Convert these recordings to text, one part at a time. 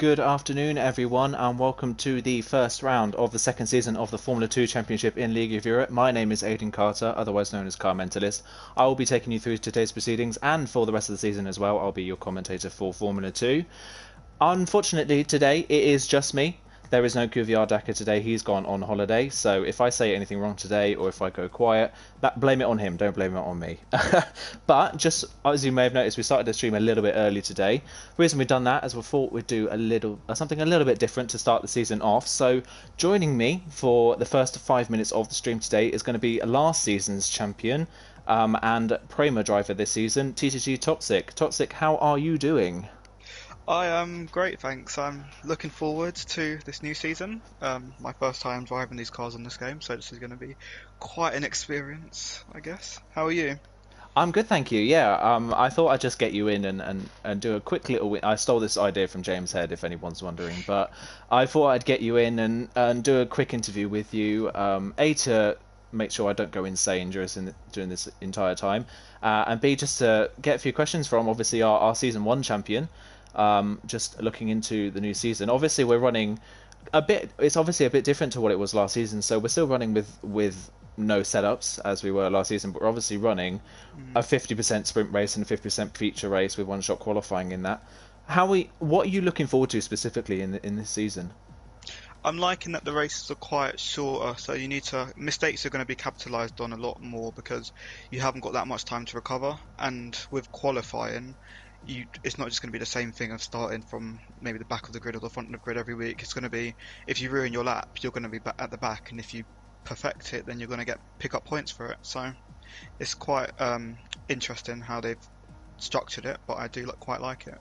Good afternoon, everyone, and welcome to the first round of the second season of the Formula 2 Championship in League of Europe. My name is Aidan Carter, otherwise known as Car Mentalist. I will be taking you through today's proceedings and for the rest of the season as well. I'll be your commentator for Formula 2. Unfortunately, today it is just me. There is no Kvyat Daka today. He's gone on holiday. So if I say anything wrong today or if I go quiet, blame it on him. Don't blame it on me. But just as you may have noticed, we started the stream a little bit early today. The reason we've done that is we thought we'd do something a little bit different to start the season off. So joining me for the first 5 minutes of the stream today is going to be last season's champion and Prema driver this season, TTG Toxic. Toxic, how are you doing? I am great, thanks. I'm looking forward to this new season. My first time driving these cars on this game, so this is going to be quite an experience, I guess. How are you? I'm good, thank you. Yeah, I thought I'd just get you in and do a quick little. I stole this idea from James Head, if anyone's wondering, but I thought I'd get you in and do a quick interview with you. To make sure I don't go insane during this entire time, and B, just to get a few questions from obviously our season one champion. Just looking into the new season. Obviously, we're running a bit. It's obviously a bit different to what it was last season. So we're still running with no setups as we were last season, but we're obviously running a 50% sprint race and a 50% feature race with one-shot qualifying in that. What are you looking forward to specifically in this season? I'm liking that the races are quite shorter, so mistakes are going to be capitalised on a lot more because you haven't got that much time to recover. And with qualifying, it's not just going to be the same thing of starting from maybe the back of the grid or the front of the grid every week. It's going to be, if you ruin your lap, you're going to be at the back, and if you perfect it, then you're going to pick up points for it. So it's quite interesting how they've structured it, but I do quite like it.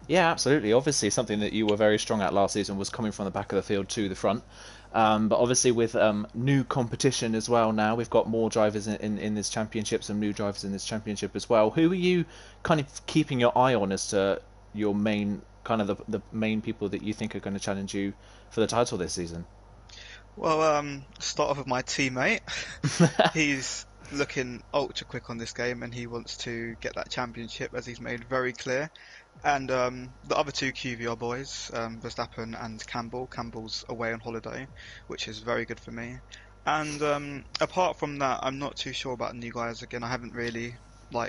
Yeah, absolutely. Obviously, something that you were very strong at last season was coming from the back of the field to the front. But obviously, with new competition as well now, we've got more drivers in this championship, some new drivers in this championship as well. Who are you kind of keeping your eye on as to your main, kind of the main people that you think are going to challenge you for the title this season? Well, start off with my teammate. He's looking ultra quick on this game, and he wants to get that championship, as he's made very clear. And the other two QVR boys, Verstappen and Campbell. Campbell's away on holiday, which is very good for me. And apart from that, I'm not too sure about the new guys. Again, I haven't really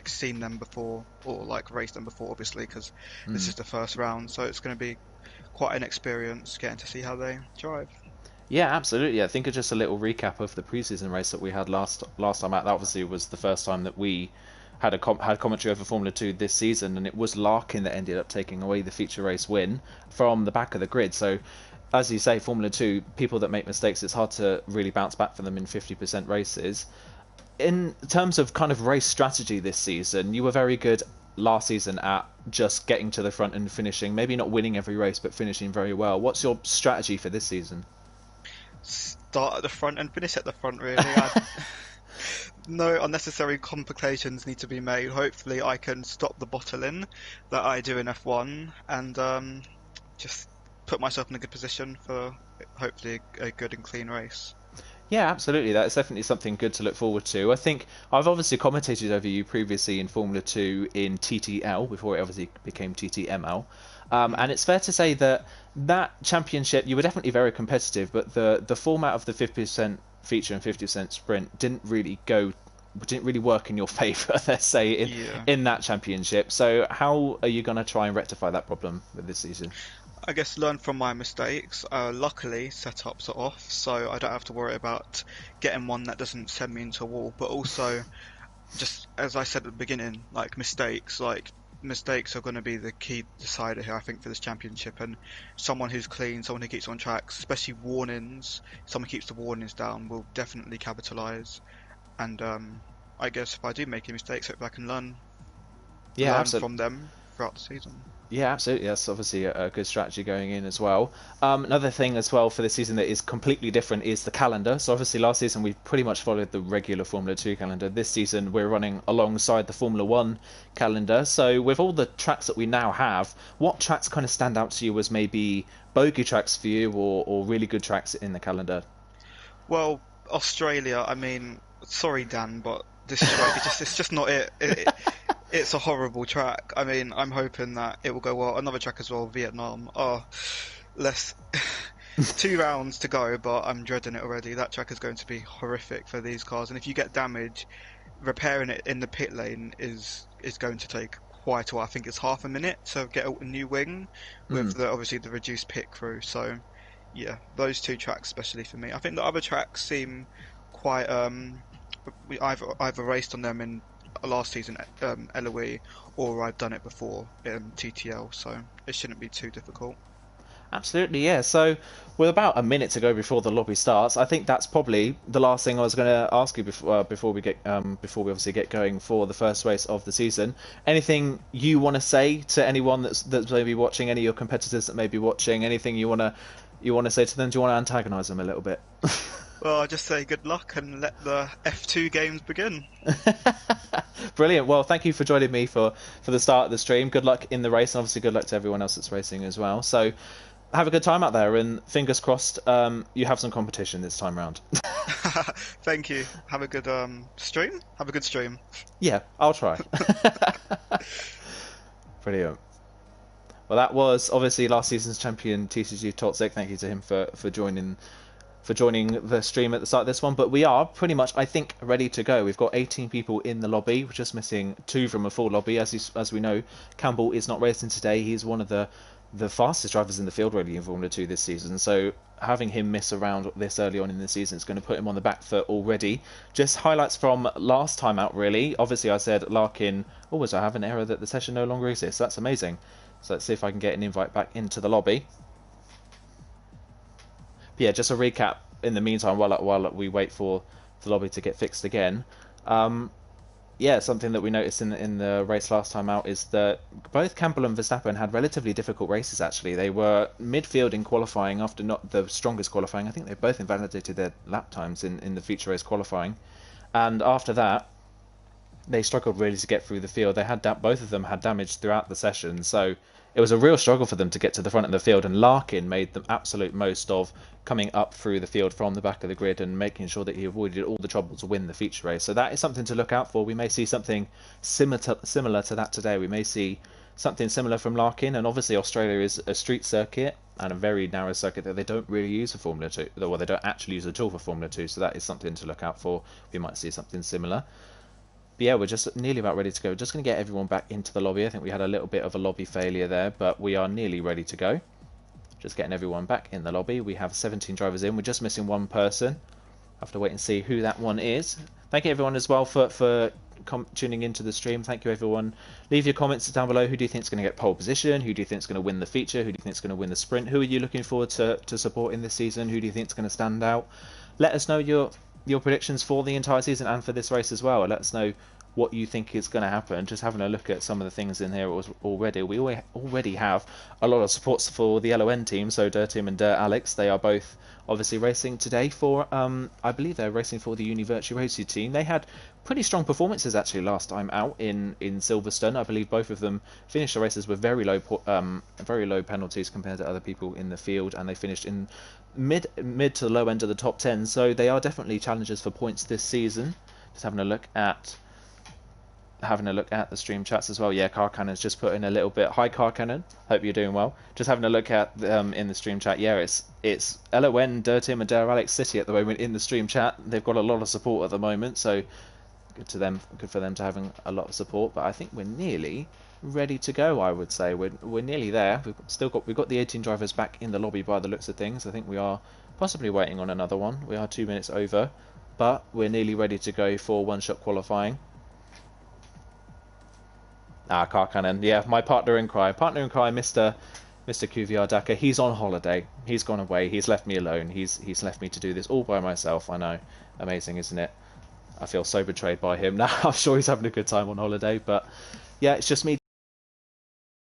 seen them before or raced them before, obviously, because this is the first round. So it's going to be quite an experience getting to see how they drive. Yeah, absolutely. I think it's just a little recap of the preseason race that we had last time out. That obviously was the first time that we had commentary over Formula 2 this season, and it was Larkin that ended up taking away the feature race win from the back of the grid. So, as you say, Formula 2, people that make mistakes, it's hard to really bounce back from them in 50% races. In terms of kind of race strategy this season, you were very good last season at just getting to the front and finishing, maybe not winning every race, but finishing very well. What's your strategy for this season? Start at the front and finish at the front, really. No unnecessary complications need to be made. Hopefully I can stop the bottling that I do in F1 and just put myself in a good position for hopefully a good and clean race. Yeah, absolutely. That's definitely something good to look forward to. I think I've obviously commentated over you previously in Formula 2 in TTL, before it obviously became TTML. And it's fair to say that championship, you were definitely very competitive, but the format of the 50% feature and 50% sprint didn't really work in your favour, let's say, in that championship. So how are you going to try and rectify that problem with this season? I guess learn from my mistakes. Luckily, setups are off, so I don't have to worry about getting one that doesn't send me into a wall. But also, just as I said at the beginning, mistakes are going to be the key decider here, I think, for this championship. And someone who's clean, someone who keeps on tracks, especially warnings, someone who keeps the warnings down, will definitely capitalise. And I guess if I do make any mistakes, hopefully I can learn from them throughout the season. Yeah, absolutely. That's obviously a good strategy going in as well. Another thing as well for this season that is completely different is the calendar. So obviously last season we pretty much followed the regular Formula 2 calendar. This season we're running alongside the Formula 1 calendar. So with all the tracks that we now have, what tracks kind of stand out to you as maybe bogey tracks for you or really good tracks in the calendar? Well, Australia, I mean, sorry Dan, but this is it's just not it. It's a horrible track. I mean, I'm hoping that it will go well. Another track as well, Vietnam. Oh, less 2 rounds to go, but I'm dreading it already. That track is going to be horrific for these cars, and if you get damage, repairing it in the pit lane is going to take quite a while. I think it's half a minute to get a new wing with the obviously the reduced pit crew. So yeah, those two tracks especially for me. I think the other tracks seem quite I've either raced on them in last season LOE or I've done it before in TTL, so it shouldn't be too difficult. Absolutely, yeah. So, with about a minute to go before the lobby starts, I think that's probably the last thing I was going to ask you before we obviously get going for the first race of the season. Anything you want to say to anyone that's maybe watching, any of your competitors that may be watching? Anything you want to say to them? Do you want to antagonise them a little bit? Well, I just say good luck and let the F2 games begin. Brilliant. Well, thank you for joining me for the start of the stream. Good luck in the race, and obviously good luck to everyone else that's racing as well. So, have a good time out there, and fingers crossed you have some competition this time round. Thank you. Have a good stream. Have a good stream. Yeah, I'll try. Brilliant. Well, that was obviously last season's champion TCG Toxic. Thank you to him for joining the stream at the start of this one. But we are pretty much, I think, ready to go. We've got 18 people in the lobby. We're just missing 2 from a full lobby. As we know, Campbell is not racing today. He's one of the fastest drivers in the field really in Formula 2 this season. So having him miss around this early on in the season is going to put him on the back foot already. Just highlights from last time out really. Obviously I said Larkin, I have an error that the session no longer exists. That's amazing. So let's see if I can get an invite back into the lobby. But yeah, just a recap in the meantime while we wait for the lobby to get fixed again. Yeah, something that we noticed in the race last time out is that both Campbell and Verstappen had relatively difficult races, actually. They were midfield in qualifying after not the strongest qualifying. I think they both invalidated their lap times in the feature race qualifying. And after that, they struggled really to get through the field. Both of them had damage throughout the session, so it was a real struggle for them to get to the front of the field, and Larkin made the absolute most of coming up through the field from the back of the grid and making sure that he avoided all the trouble to win the feature race. So that is something to look out for. We may see something similar to that today. We may see something similar from Larkin, and obviously Australia is a street circuit and a very narrow circuit that they don't really use for Formula 2. Well, they don't actually use at all for Formula 2, so that is something to look out for. We might see something similar. But yeah, we're just nearly about ready to go. Just going to get everyone back into the lobby. I think we had a little bit of a lobby failure there, but we are nearly ready to go. Just getting everyone back in the lobby. We have 17 drivers in. We're just missing one person. I have to wait and see who that one is. Thank you everyone as well for tuning into the stream. Thank you everyone. Leave your comments down below. Who do you think is going to get pole position? Who do you think is going to win the feature? Who do you think is going to win the sprint? Who are you looking forward to support in this season? Who do you think is going to stand out? Let us know your predictions for the entire season and for this race as well. Let us know what you think is going to happen. Just having a look at some of the things in here already. We already have a lot of supports for the LON team, so Dirtim and Dirt Alex. They are both obviously racing today for, I believe they're racing for the Univirtue Racing team. They had pretty strong performances actually last time out in Silverstone. I believe both of them finished the races with very low penalties compared to other people in the field, and they finished in mid to the low end of the top 10. So they are definitely challengers for points this season. Just having a look at the stream chats as well. Yeah, Car Cannon's just put in a little bit. Hi Car Cannon, hope you're doing well. Just having a look at in the stream chat. Yeah, it's LON, Dirtim and Dare Alex City at the moment in the stream chat. They've got a lot of support at the moment, so good for them to having a lot of support. But I think we're nearly ready to go. I would say we're nearly there. We've got the 18 drivers back in the lobby by the looks of things. I think we are possibly waiting on another one. We are 2 minutes over, but we're nearly ready to go for one-shot qualifying. Car Cannon. Yeah, my partner in crime, Mr. QVR Daka. He's on holiday. He's gone away. He's left me alone. He's left me to do this all by myself. I know. Amazing, isn't it? I feel so betrayed by him now. I'm sure he's having a good time on holiday, but yeah, it's just me.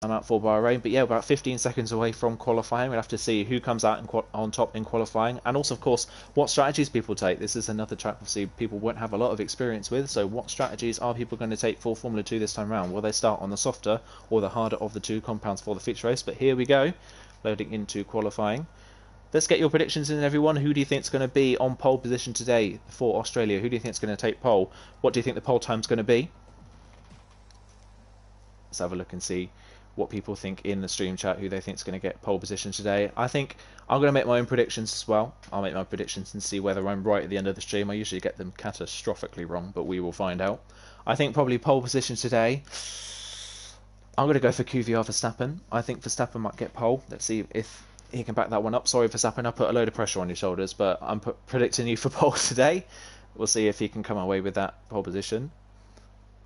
I'm out for Bahrain, but yeah, about 15 seconds away from qualifying. We'll have to see who comes out on top in qualifying, and also, of course, what strategies people take. This is another track, obviously, people won't have a lot of experience with, so what strategies are people going to take for Formula 2 this time round? Will they start on the softer or the harder of the two compounds for the feature race? But here we go, loading into qualifying. Let's get your predictions in, everyone. Who do you think is going to be on pole position today for Australia? Who do you think is going to take pole? What do you think the pole time is going to be? Let's have a look and see what people think in the stream chat, who they think is going to get pole position today. I think I'm going to make my own predictions as well. I'll make my predictions and see whether I'm right at the end of the stream. I usually get them catastrophically wrong, but we will find out. I think probably pole position today, I'm going to go for QVR Verstappen. I think Verstappen might get pole. Let's see if he can back that one up. Sorry, Verstappen, I put a load of pressure on your shoulders, but I'm predicting you for pole today. We'll see if he can come away with that pole position.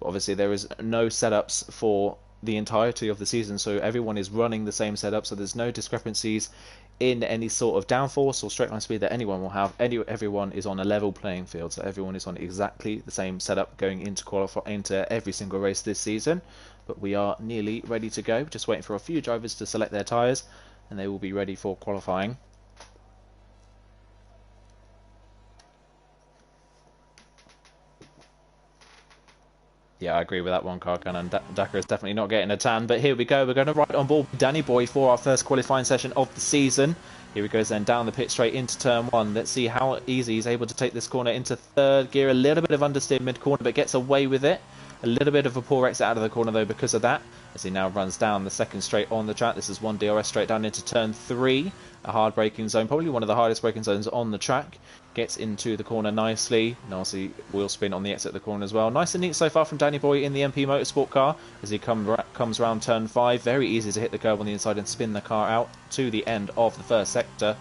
But obviously, there is no setups for the entirety of the season, so everyone is running the same setup, so there's no discrepancies in any sort of downforce or straight line speed that anyone will have. Everyone is on a level playing field, so everyone is on exactly the same setup going into every single race this season. But we are nearly ready to go, just waiting for a few drivers to select their tyres, and they will be ready for qualifying. Yeah, I agree with that one, Karkan, and Dakar is definitely not getting a tan. But here we go, we're going to ride on board Danny Boy for our first qualifying session of the season. Here he goes then down the pit straight into turn one. Let's see how easy he's able to take this corner into third gear. A little bit of understeer mid-corner, but gets away with it. A little bit of a poor exit out of the corner, though, because of that, as he now runs down the second straight on the track. This is one DRS straight down into turn three. A hard braking zone, probably one of the hardest braking zones on the track. Gets into the corner nicely. Nasty wheel spin on the exit of the corner as well. Nice and neat so far from Danny Boy in the MP Motorsport car as he comes around turn 5. Very easy to hit the curb on the inside and spin the car out to the end of the first sector.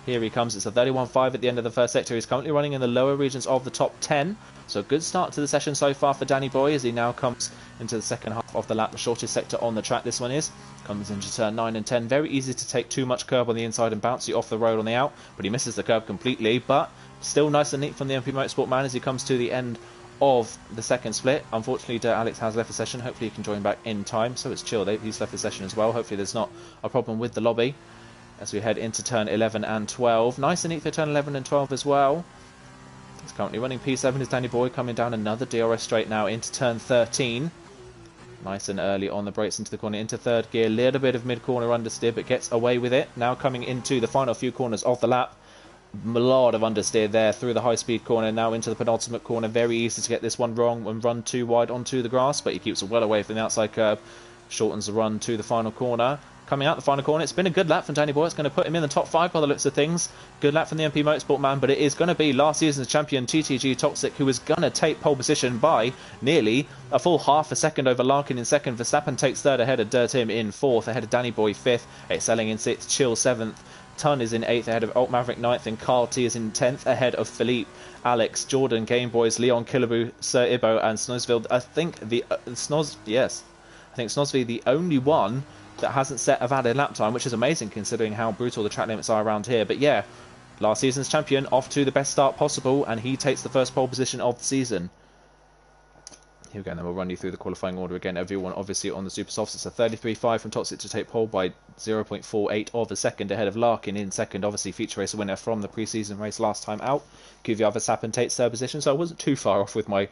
Here he comes. It's a 31.5 at the end of the first sector. He's currently running in the lower regions of the top 10. So a good start to the session so far for Danny Boy as he now comes into the second half of the lap. The shortest sector on the track this one is. Comes into turn 9 and 10. Very easy to take too much curb on the inside and bounce you off the road on the out. But he misses the curb completely. But still nice and neat from the MP Motorsport man as he comes to the end of the second split. Unfortunately, Dirt Alex has left the session. Hopefully he can join back in time. So it's chill. He's left the session as well. Hopefully there's not a problem with the lobby as we head into turn 11 and 12. Nice and neat for turn 11 and 12 as well. He's currently running P7 as Danny Boy, coming down another DRS straight now into turn 13. Nice and early on the brakes into the corner, into third gear. Little bit of mid-corner understeer, but gets away with it. Now coming into the final few corners of the lap. A lot of understeer there through the high-speed corner, now into the penultimate corner. Very easy to get this one wrong and run too wide onto the grass, but he keeps it well away from the outside curb. Shortens the run to the final corner. Coming out the final corner, it's been a good lap from Danny Boy. It's going to put him in the top 5 by the looks of things. Good lap from the MP Motorsport man, but it is going to be last season's champion TTG Toxic, who is going to take pole position by nearly a full half a second over Larkin in second. Verstappen takes third ahead of Dirtim in fourth, ahead of Danny Boy fifth, Excelling in sixth, Chill seventh. Ton is in 8th ahead of Alt Maverick 9th, and Carl T is in 10th ahead of Philippe, Alex, Jordan, Game Boys, Leon, Killaboo, Sir Ibo and Snosville. I think the Snosville the only one that hasn't set a valid lap time, which is amazing considering how brutal the track limits are around here. But yeah, last season's champion off to the best start possible, and he takes the first pole position of the season. Here we go, and then we'll run you through the qualifying order again. Everyone obviously on the super softs. It's a 33.5 from Toxic to take pole by 0.48 of a second ahead of Larkin in second. Obviously feature race winner from the pre-season race last time out. QVR Verstappen takes third position, so I wasn't too far off with my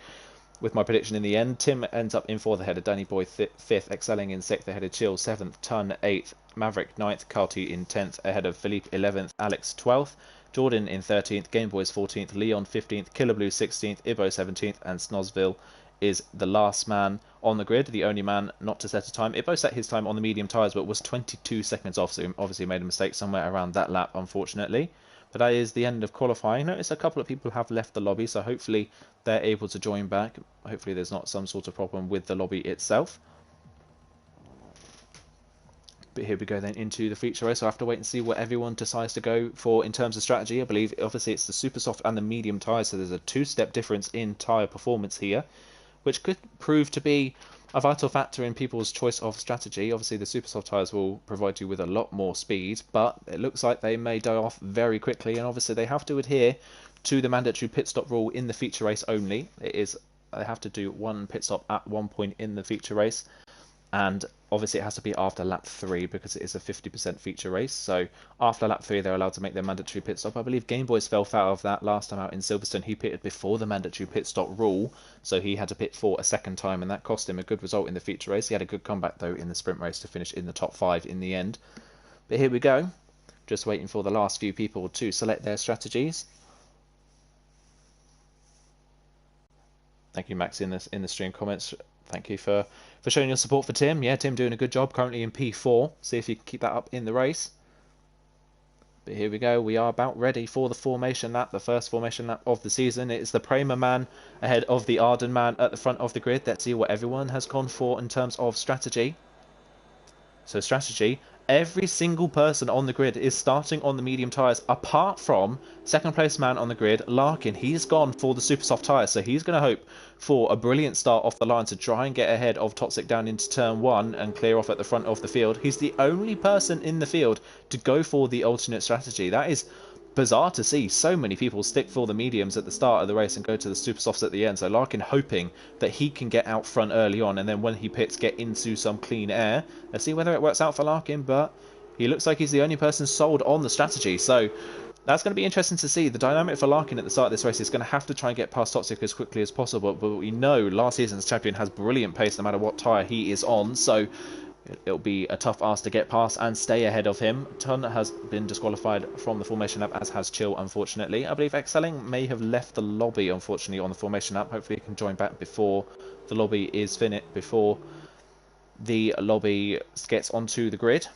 prediction in the end. Tim ends up in fourth ahead of Danny Boy fifth, Excelling in sixth ahead of Chill seventh, Ton eighth, Maverick ninth, Carty in 10th ahead of Philippe 11th, Alex 12th, Jordan in 13th, Game Boys 14th, Leon 15th, Killer Blue 16th, Ibo 17th, and Snosville is the last man on the grid, the only man not to set a time. Ibo set his time on the medium tyres, but was 22 seconds off, so he obviously made a mistake somewhere around that lap, unfortunately. But that is the end of qualifying. Notice a couple of people have left the lobby, so hopefully they're able to join back. Hopefully there's not some sort of problem with the lobby itself. But here we go then into the feature race. So I have to wait and see what everyone decides to go for in terms of strategy. I believe obviously it's the super soft and the medium tyres, so there's a two-step difference in tyre performance here, which could prove to be a vital factor in people's choice of strategy. Obviously the super soft tyres will provide you with a lot more speed, but it looks like they may die off very quickly, and obviously they have to adhere to the mandatory pit stop rule in the feature race only. They have to do one pit stop at one point in the feature race, and obviously it has to be after lap 3 because it is a 50% feature race. So after lap 3 they're allowed to make their mandatory pit stop. I believe Game Boys fell foul of that last time out in Silverstone. He pitted before the mandatory pit stop rule, so he had to pit for a second time, and that cost him a good result in the feature race. He had a good comeback though in the sprint race to finish in the top 5 in the end. But here we go, just waiting for the last few people to select their strategies. Thank you, Max, in the stream comments. Thank you for for showing your support for Tim. Yeah, Tim doing a good job, currently in P4. See if you can keep that up in the race. But here we go, we are about ready for the formation lap, the first formation lap of the season. It is the Prema man ahead of the Arden man at the front of the grid. Let's see what everyone has gone for in terms of strategy. So strategy, every single person on the grid is starting on the medium tyres, apart from second place man on the grid, Larkin. He's gone for the super soft tyres, so he's going to hope for a brilliant start off the line to try and get ahead of Toxic down into turn 1 and clear off at the front of the field. He's the only person in the field to go for the alternate strategy. That is bizarre to see so many people stick for the mediums at the start of the race and go to the super softs at the end. So Larkin hoping that he can get out front early on, and then when he pits, get into some clean air. Let's see whether it works out for Larkin, but he looks like he's the only person sold on the strategy. So that's going to be interesting to see. The dynamic for Larkin at the start of this race is going to have to try and get past Toxic as quickly as possible, but we know last season's champion has brilliant pace no matter what tyre he is on, so it'll be a tough ask to get past and stay ahead of him. Ton has been disqualified from the formation lap, as has Chill, unfortunately. I believe Excelling may have left the lobby, unfortunately, on the formation lap. Hopefully he can join back before the lobby is finished, before the lobby gets onto the grid.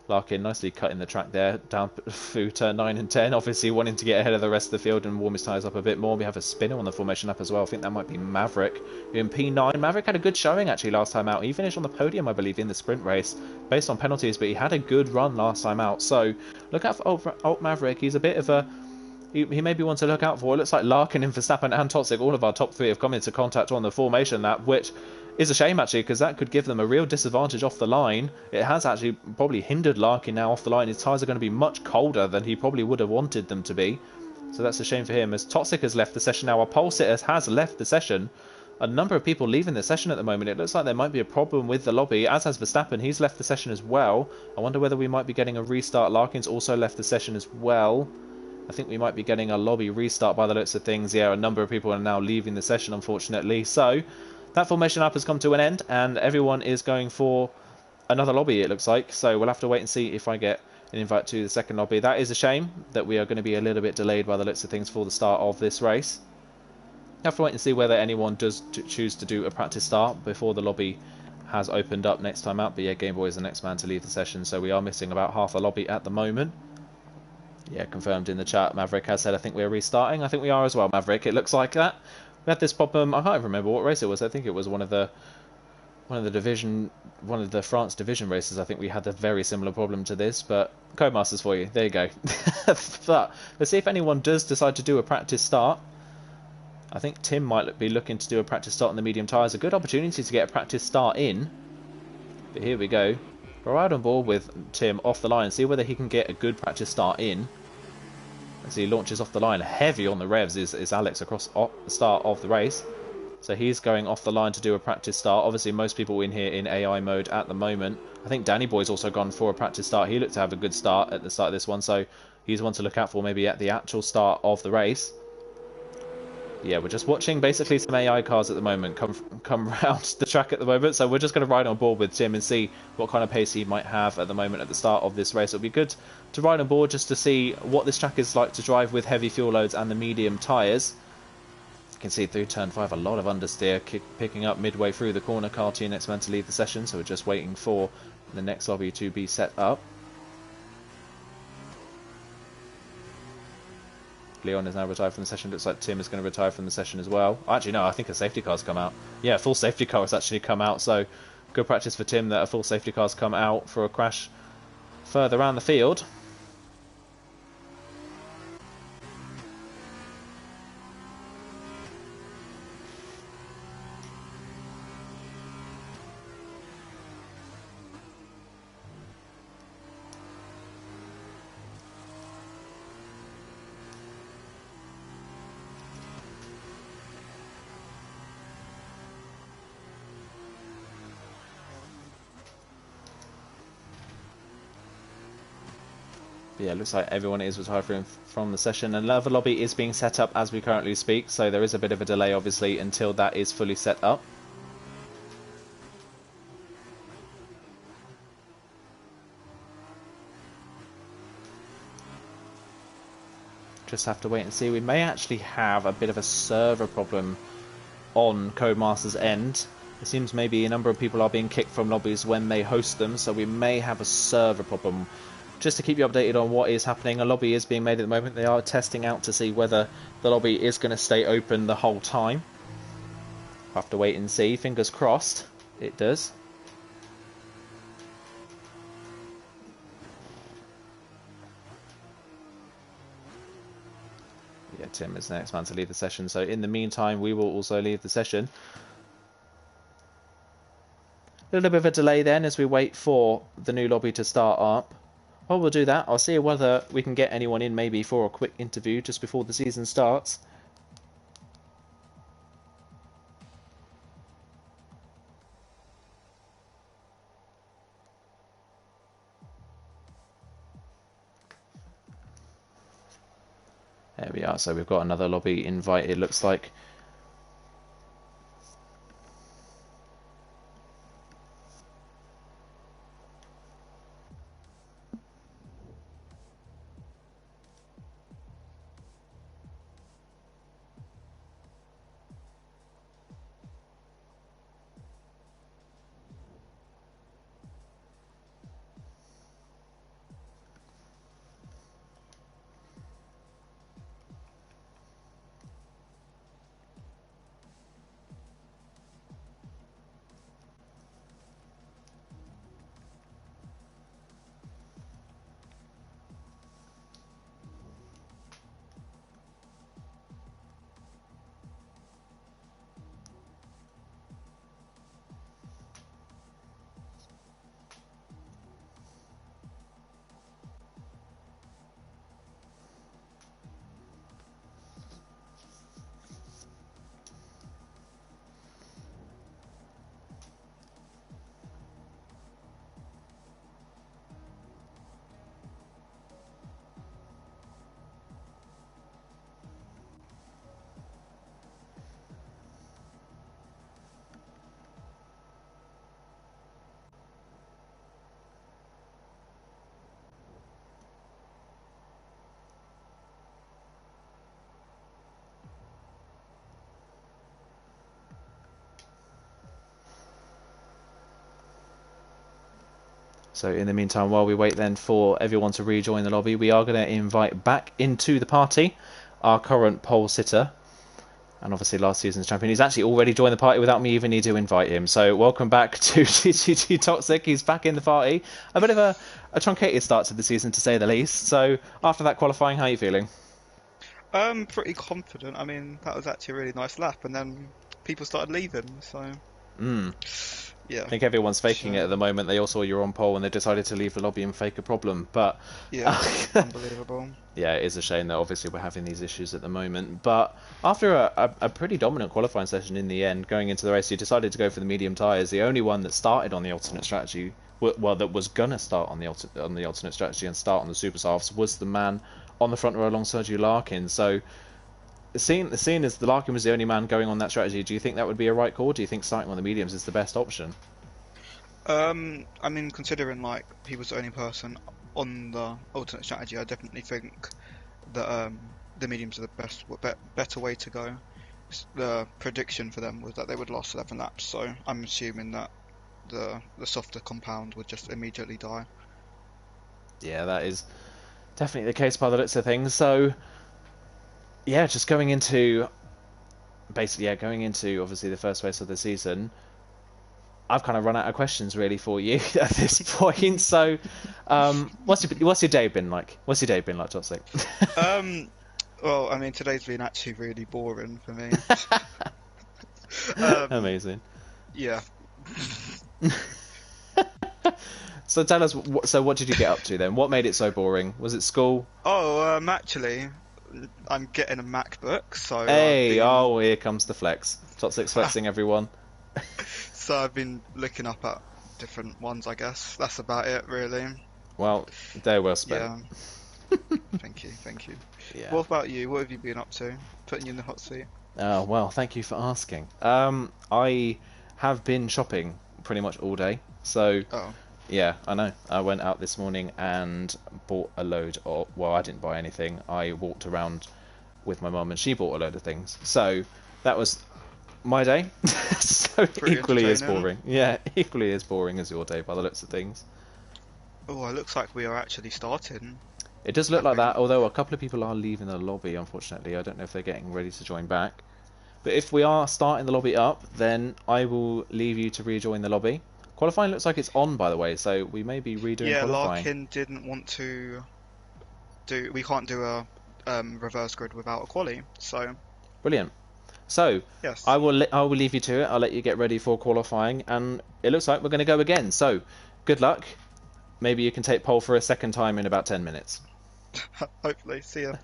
Larkin nicely cutting the track there down through turn 9 and 10, obviously wanting to get ahead of the rest of the field and warm his tyres up a bit more. We have a spinner on the formation up as well. I think that might be Maverick in P9. Maverick had a good showing actually last time out. He finished on the podium, I believe, in the sprint race based on penalties, but he had a good run last time out. So look out for Alt Maverick. He's a bit of a... He may be one to look out for. It looks like Larkin and Verstappen and Toxic, all of our top 3 have come into contact on the formation lap, which is a shame actually, because that could give them a real disadvantage off the line. It has actually probably hindered Larkin now off the line. His tyres are going to be much colder than he probably would have wanted them to be. So that's a shame for him, as Toxic has left the session now. Our pole sitter has left the session. A number of people leaving the session at the moment. It looks like there might be a problem with the lobby, as has Verstappen. He's left the session as well. I wonder whether we might be getting a restart. Larkin's also left the session as well. I think we might be getting a lobby restart by the looks of things. Yeah, a number of people are now leaving the session, unfortunately. So that formation up has come to an end, and everyone is going for another lobby, it looks like. So we'll have to wait and see if I get an invite to the second lobby. That is a shame that we are going to be a little bit delayed by the looks of things for the start of this race. We'll have to wait and see whether anyone does choose to do a practice start before the lobby has opened up next time out. But yeah, Game Boy is the next man to leave the session, so we are missing about half a lobby at the moment. Yeah, confirmed in the chat. Maverick has said, I think we're restarting. I think we are as well, Maverick. It looks like that. We had this problem. I can't remember what race it was. I think it was one of the France division races. I think we had a very similar problem to this, but Codemasters for you. There you go. But let's see if anyone does decide to do a practice start. I think Tim might be looking to do a practice start on the medium tyres. A good opportunity to get a practice start in. But here we go. We're right on board with Tim off the line. See whether he can get a good practice start in. As he launches off the line, heavy on the revs is Alex across the start of the race. So he's going off the line to do a practice start. Obviously, most people in here in AI mode at the moment. I think Danny Boy's also gone for a practice start. He looked to have a good start at the start of this one, so he's one to look out for maybe at the actual start of the race. Yeah, we're just watching basically some AI cars at the moment come around the track at the moment. So we're just going to ride on board with Tim and see what kind of pace he might have at the moment at the start of this race. It'll be good to ride on board just to see what this track is like to drive with heavy fuel loads and the medium tyres. You can see through turn 5 a lot of understeer picking up midway through the corner. Cartier next man to leave the session, so we're just waiting for the next lobby to be set up. Leon is now retired from the session. Looks like Tim is going to retire from the session as well. Actually, no, I think a safety car's come out. Yeah, a full safety car has actually come out. So good practice for Tim that a full safety car's come out for a crash further around the field. Yeah, looks like everyone is retiring from the session. Another lobby is being set up as we currently speak, so there is a bit of a delay, obviously, until that is fully set up. Just have to wait and see. We may actually have a bit of a server problem on Codemasters' end. It seems maybe a number of people are being kicked from lobbies when they host them, so we may have a server problem. Just to keep you updated on what is happening, a lobby is being made at the moment. They are testing out to see whether the lobby is going to stay open the whole time. We'll have to wait and see. Fingers crossed it does. Yeah, Tim is the next man to leave the session, so in the meantime we will also leave the session. A little bit of a delay then as we wait for the new lobby to start up. While we'll do that, I'll see whether we can get anyone in maybe for a quick interview just before the season starts. There we are, so we've got another lobby invite, it looks like. So in the meantime, while we wait then for everyone to rejoin the lobby, we are going to invite back into the party our current pole sitter, and obviously last season's champion. He's actually already joined the party without me even need to invite him. So welcome back to TGT Toxic. He's back in the party. A bit of a truncated start to the season, to say the least. So after that qualifying, how are you feeling? Pretty confident. I mean, that was actually a really nice lap, and then people started leaving, so... Yeah. I think everyone's faking it at the moment. They all saw you're on pole and they decided to leave the lobby and fake a problem. But yeah, unbelievable. Yeah, it is a shame that obviously we're having these issues at the moment. But after a pretty dominant qualifying session in the end, going into the race, you decided to go for the medium tyres. The only one that started on the alternate strategy, well, that was gonna start on the alternate strategy and start on the super softs, was the man on the front row alongside you, Larkin. So seeing as the Larkin was the only man going on that strategy, do you think that would be a right call? Do you think starting on the mediums is the best option? I mean, considering like he was the only person on the alternate strategy, I definitely think that the mediums are the better way to go. The prediction for them was that they would last 11 laps, so I'm assuming that the softer compound would just immediately die. Yeah, that is definitely the case by the looks of things. So yeah, just going into obviously the first race of the season, I've kind of run out of questions really for you at this point. So, what's your day been like? What's your day been like, Toxic? Well, I mean, today's been actually really boring for me. Amazing. Yeah. So tell us, what did you get up to then? What made it so boring? Was it school? Oh, actually, I'm getting a MacBook, so... Hey, oh, here comes the flex. Toxic's flexing everyone. So I've been looking up at different ones, I guess. That's about it, really. Well, day well spent. Yeah. Thank you. Yeah. What about you? What have you been up to? Putting you in the hot seat. Oh, well, thank you for asking. I have been shopping pretty much all day. So... Oh. Yeah, I know. I went out this morning and bought a load of... Well, I didn't buy anything. I walked around with my mum and she bought a load of things. So that was My day? So Pretty equally as entertaining. boring. Yeah, equally as boring as your day by the looks of things. Oh, it looks like we are actually starting, It does I look like that, think. although a couple of people are leaving the lobby, unfortunately. I don't know if they're getting ready to join back. But if we are starting the lobby up, then I will leave you to rejoin the lobby. Qualifying looks like it's on, by the way, so we may be redoing Yeah, qualifying. Larkin didn't want to do. We can't do a reverse grid without a quali. So Brilliant. So, yes, I will leave you to it. I'll let you get ready for qualifying, and it looks like we're going to go again. So, good luck. Maybe you can take pole for a second time in about 10 minutes. hopefully. See ya.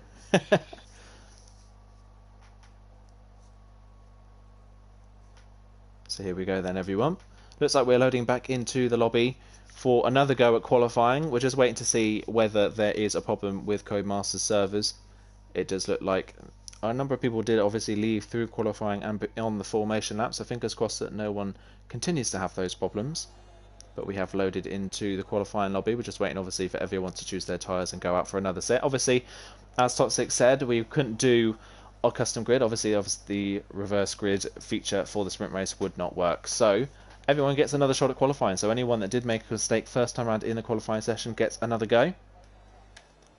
So here we go then, everyone. Looks like we're loading back into the lobby for another go at qualifying. We're just waiting to see whether there is a problem with Codemasters servers. It does look like a number of people did obviously leave through qualifying and on the formation lap, so fingers crossed that no one continues to have those problems. But we have loaded into the qualifying lobby. We're just waiting obviously for everyone to choose their tyres and go out for another set. Obviously, as Toxic said, we couldn't do a custom grid. Obviously the reverse grid feature for the sprint race would not work. So everyone gets another shot at qualifying. So anyone that did make a mistake first time around in the qualifying session gets another go.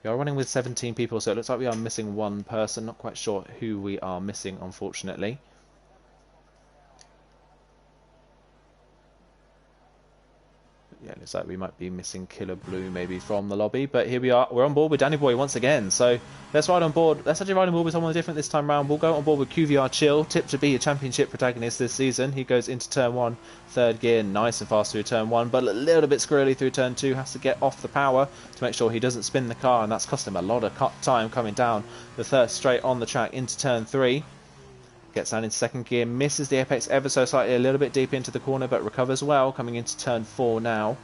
We are running with 17 people, so it looks like we are missing one person. Not quite sure who we are missing, unfortunately. Yeah, it looks like we might be missing Killer Blue maybe from the lobby, but here we are. We're on board with Danny Boy once again. So let's ride on board. Let's actually ride on board with someone different this time round. We'll go on board with QVR Chill, tipped to be a championship protagonist this season. He goes into turn 1, third gear, nice and fast through turn 1, but a little bit squirrely through turn 2. Has to get off the power to make sure he doesn't spin the car, and that's cost him a lot of time coming down the third straight on the track into turn 3. Gets down into second gear, misses the apex ever so slightly, a little bit deep into the corner, but recovers well, coming into turn 4 now.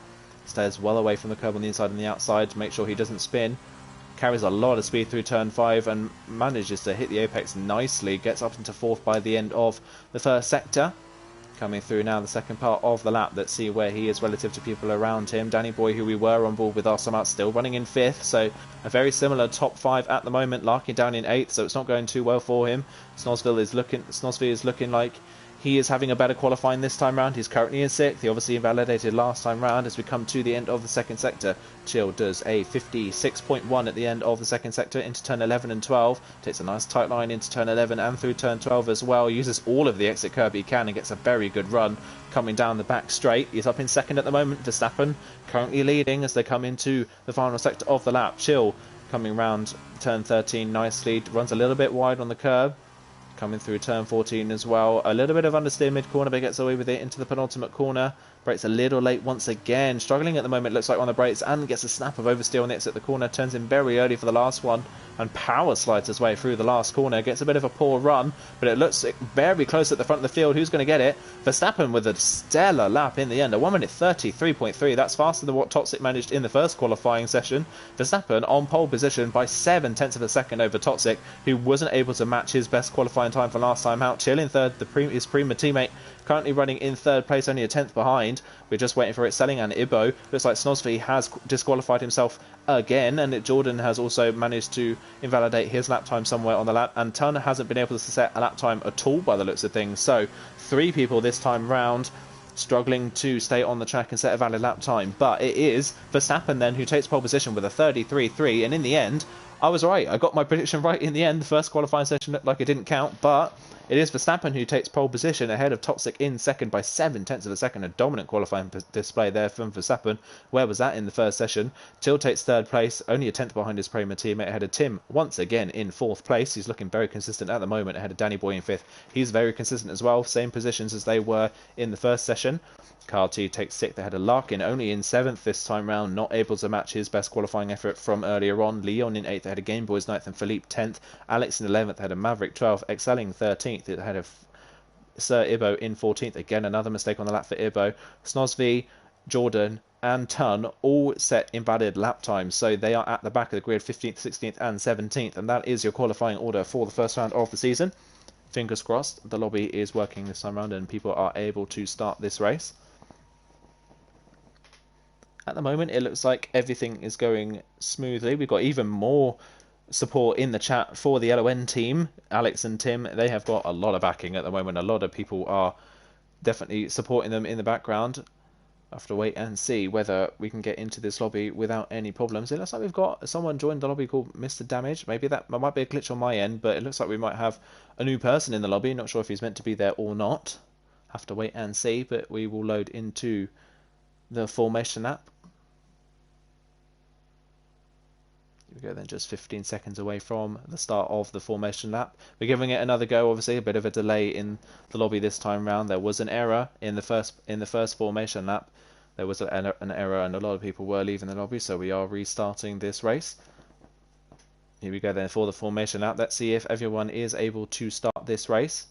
Stays well away from the curb on the inside and the outside to make sure he doesn't spin. Carries a lot of speed through turn 5 and manages to hit the apex nicely. Gets up into 4th by the end of the first sector. Coming through now the second part of the lap. Let's see where he is relative to people around him. Danny Boy, who we were on board with our out, still running in 5th. So a very similar top 5 at the moment. Larkin down in 8th, so it's not going too well for him. Snosville is looking like he is having a better qualifying this time round. He's currently in 6th. He obviously invalidated last time round. As we come to the end of the second sector, Chill does a 56.1 at the end of the second sector into turn 11 and 12. Takes a nice tight line into turn 11 and through turn 12 as well. Uses all of the exit curb he can and gets a very good run coming down the back straight. He's up in second at the moment. Verstappen currently leading as they come into the final sector of the lap. Chill coming round turn 13 nicely. Runs a little bit wide on the curb. Coming through turn 14 as well. A little bit of understeer mid-corner, but gets away with it into the penultimate corner. Brakes a little late once again. Struggling at the moment, looks like on the brakes, and gets a snap of oversteer on the exit at the corner. Turns in very early for the last one, and power slides his way through the last corner. Gets a bit of a poor run, but it looks very close at the front of the field. Who's going to get it? Verstappen with a stellar lap in the end. A 1 minute 33.3. That's faster than what Toxic managed in the first qualifying session. Verstappen on pole position by 7/10 of a second over Toxic, who wasn't able to match his best qualifying time for last time out. Chill in third, his Prima teammate currently running in third place, only a 10th behind. We're just waiting for it selling, and Ibo looks like Snosvi has disqualified himself again, and Jordan has also managed to invalidate his lap time somewhere on the lap, and Tun hasn't been able to set a lap time at all by the looks of things. So 3 people this time round struggling to stay on the track and set a valid lap time, but it is Verstappen then who takes pole position with a 33.3, and in the end I was right. I got my prediction right in the end. The first qualifying session looked like it didn't count, but it is Verstappen who takes pole position ahead of Toxic in second by 7/10 of a second. A dominant qualifying display there from Verstappen. Where was that in the first session? Till takes third place, only a 10th behind his Prima teammate ahead of Tim, once again in 4th place. He's looking very consistent at the moment ahead of Danny Boy in 5th. He's very consistent as well, same positions as they were in the first session. Carl T takes 6th ahead of Larkin, only in 7th this time round, not able to match his best qualifying effort from earlier on. Leon in 8th ahead of Game Boys 9th and Philippe 10th. Alex in 11th ahead of Maverick 12th, excelling 13th ahead of Sir Ibo in 14th. Again, another mistake on the lap for Ibo. Snosvi, Jordan and Tun all set invalid lap times, so they are at the back of the grid, 15th, 16th and 17th, and that is your qualifying order for the first round of the season. Fingers crossed the lobby is working this time around and people are able to start this race. At the moment, it looks like everything is going smoothly. We've got even more support in the chat for the LON team, Alex and Tim. They have got a lot of backing at the moment. A lot of people are definitely supporting them in the background. I have to wait and see whether we can get into this lobby without any problems. It looks like we've got someone joined the lobby called Mr. Damage. Maybe that might be a glitch on my end, but it looks like we might have a new person in the lobby. Not sure if he's meant to be there or not. Have to wait and see, but we will load into the formation app. Here we go then, just 15 seconds away from the start of the formation lap. We're giving it another go, obviously a bit of a delay in the lobby this time round. There was an error in the first formation lap. There was an error and a lot of people were leaving the lobby, so we are restarting this race. Here we go then for the formation lap. Let's see if everyone is able to start this race.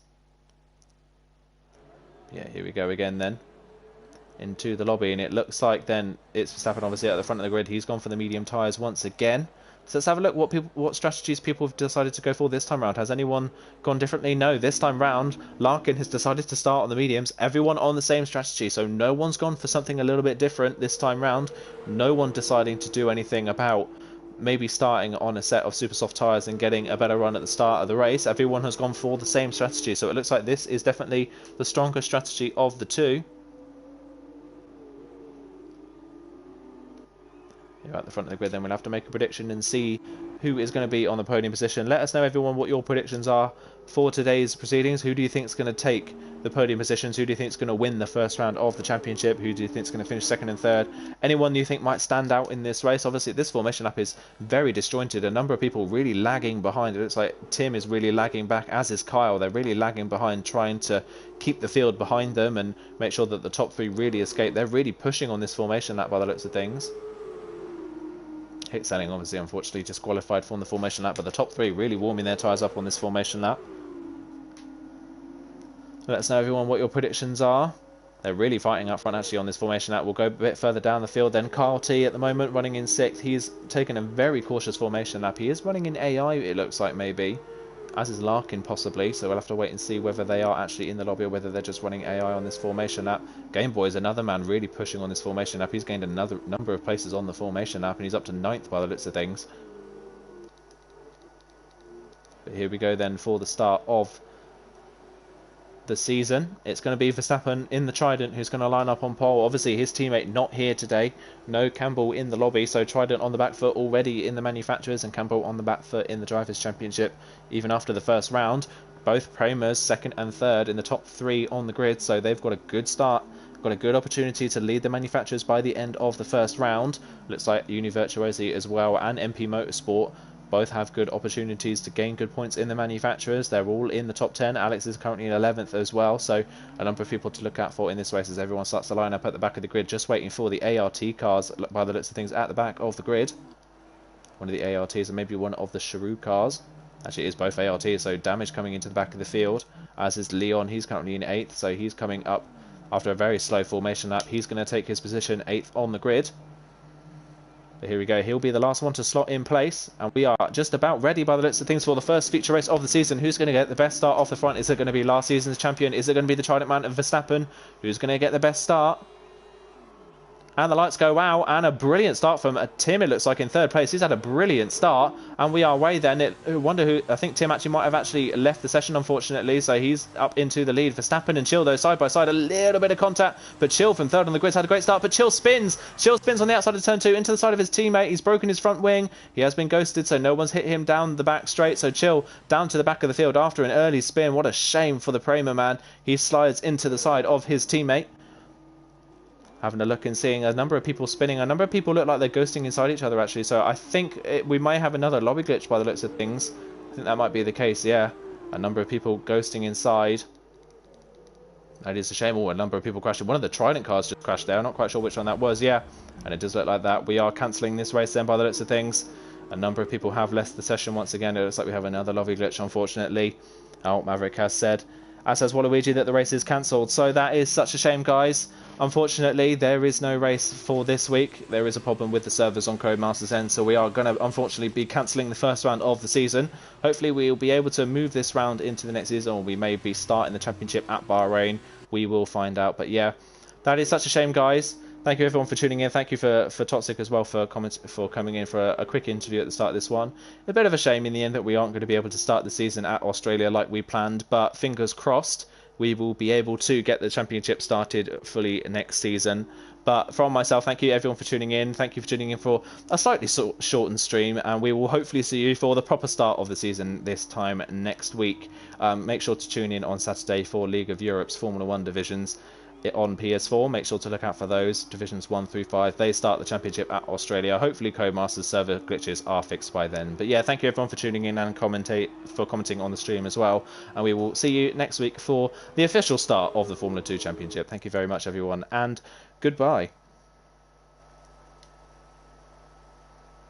Yeah, here we go again then. Into the lobby, and it looks like then it's Verstappen obviously at the front of the grid. He's gone for the medium tyres once again. So let's have a look what strategies people have decided to go for this time round. Has anyone gone differently? No, this time round Larkin has decided to start on the mediums. Everyone on the same strategy, so no one's gone for something a little bit different this time round. No one deciding to do anything about maybe starting on a set of super soft tyres and getting a better run at the start of the race. Everyone has gone for the same strategy, so it looks like this is definitely the stronger strategy of the two. Here at the front of the grid, then we'll have to make a prediction and see who is going to be on the podium position. Let us know, everyone, what your predictions are for today's proceedings. Who do you think is going to take the podium positions? Who do you think is going to win the first round of the championship? Who do you think is going to finish second and third? Anyone you think might stand out in this race? Obviously, this formation lap is very disjointed. A number of people really lagging behind. It looks like Tim is really lagging back, as is Kyle. They're really lagging behind, trying to keep the field behind them and make sure that the top three really escape. They're really pushing on this formation lap by the looks of things. Hit Selling obviously unfortunately disqualified from the formation lap, but the top three really warming their tyres up on this formation lap. Let us know, everyone, what your predictions are. They're really fighting up front actually on this formation lap. We'll go a bit further down the field then. Kyle T at the moment running in 6th. He's taken a very cautious formation lap. He is running in AI, it looks like, maybe, as is Larkin possibly, so we'll have to wait and see whether they are actually in the lobby or whether they're just running AI on this formation lap. Game Boy is another man really pushing on this formation lap. He's gained another number of places on the formation lap and he's up to 9th by the looks of things. But here we go then for the start of the season. It's going to be Verstappen in the Trident who's going to line up on pole. Obviously his teammate not here today. No Campbell in the lobby, so Trident on the back foot already in the manufacturers and Campbell on the back foot in the Drivers' Championship even after the first round. Both Premers second and third in the top 3 on the grid, so they've got a good start. Got a good opportunity to lead the manufacturers by the end of the first round. Looks like Uni Virtuosi as well and MP Motorsport both have good opportunities to gain good points in the manufacturers. They're all in the top 10. Alex is currently in 11th as well, so a number of people to look out for in this race as everyone starts to line up at the back of the grid, just waiting for the ART cars by the looks of things at the back of the grid. One of the ARTs and maybe one of the Charu cars. Actually, it is both ARTs, so Damage coming into the back of the field, as is Leon. He's currently in 8th, so he's coming up after a very slow formation lap. He's going to take his position 8th on the grid. But here we go, he'll be the last one to slot in place, and we are just about ready by the looks of things for the first feature race of the season. Who's going to get the best start off the front? Is it going to be last season's champion? Is it going to be the Trident man of Verstappen? Who's going to get the best start? And the lights go out, and a brilliant start from Tim, it looks like, in 3rd place. He's had a brilliant start, and we are away then. I wonder who, I think Tim actually might have actually left the session, unfortunately, so he's up into the lead. Verstappen and Chill, though, side by side, a little bit of contact, but Chill from 3rd on the grid had a great start, but Chill spins on the outside of turn 2 into the side of his teammate. He's broken his front wing. He has been ghosted, so no one's hit him down the back straight, so Chill down to the back of the field after an early spin. What a shame for the Prema man. He slides into the side of his teammate. Having a look and seeing a number of people spinning. A number of people look like they're ghosting inside each other, actually. So I think we may have another lobby glitch by the looks of things. I think that might be the case, yeah. A number of people ghosting inside. That is a shame. Oh, a number of people crashing. One of the Trident cars just crashed there. I'm not quite sure which one that was, yeah. And it does look like that. We are cancelling this race then by the looks of things. A number of people have left the session once again. It looks like we have another lobby glitch, unfortunately. Maverick has said, as has Waluigi, that the race is cancelled. So that is such a shame, guys. Unfortunately, there is no race for this week. There is a problem with the servers on Codemasters End, so we are going to unfortunately be cancelling the first round of the season. Hopefully we'll be able to move this round into the next season, or we may be starting the championship at Bahrain. We will find out, but yeah, that is such a shame, guys. Thank you everyone for tuning in. Thank you for Toxic as well for coming in for a quick interview at the start of this one. A bit of a shame in the end that we aren't going to be able to start the season at Australia like we planned, but fingers crossed we will be able to get the championship started fully next season. But from myself, thank you everyone for tuning in. Thank you for tuning in for a slightly shortened stream, and we will hopefully see you for the proper start of the season this time next week. Make sure to tune in on Saturday for League of Europe's Formula 1 divisions on PS4. Make sure to look out for those divisions 1 through 5. They start the championship at Australia. Hopefully Codemasters server glitches are fixed by then. But yeah, thank you everyone for tuning in and commenting on the stream as well, and we will see you next week for the official start of the Formula 2 championship. Thank you very much everyone, and goodbye.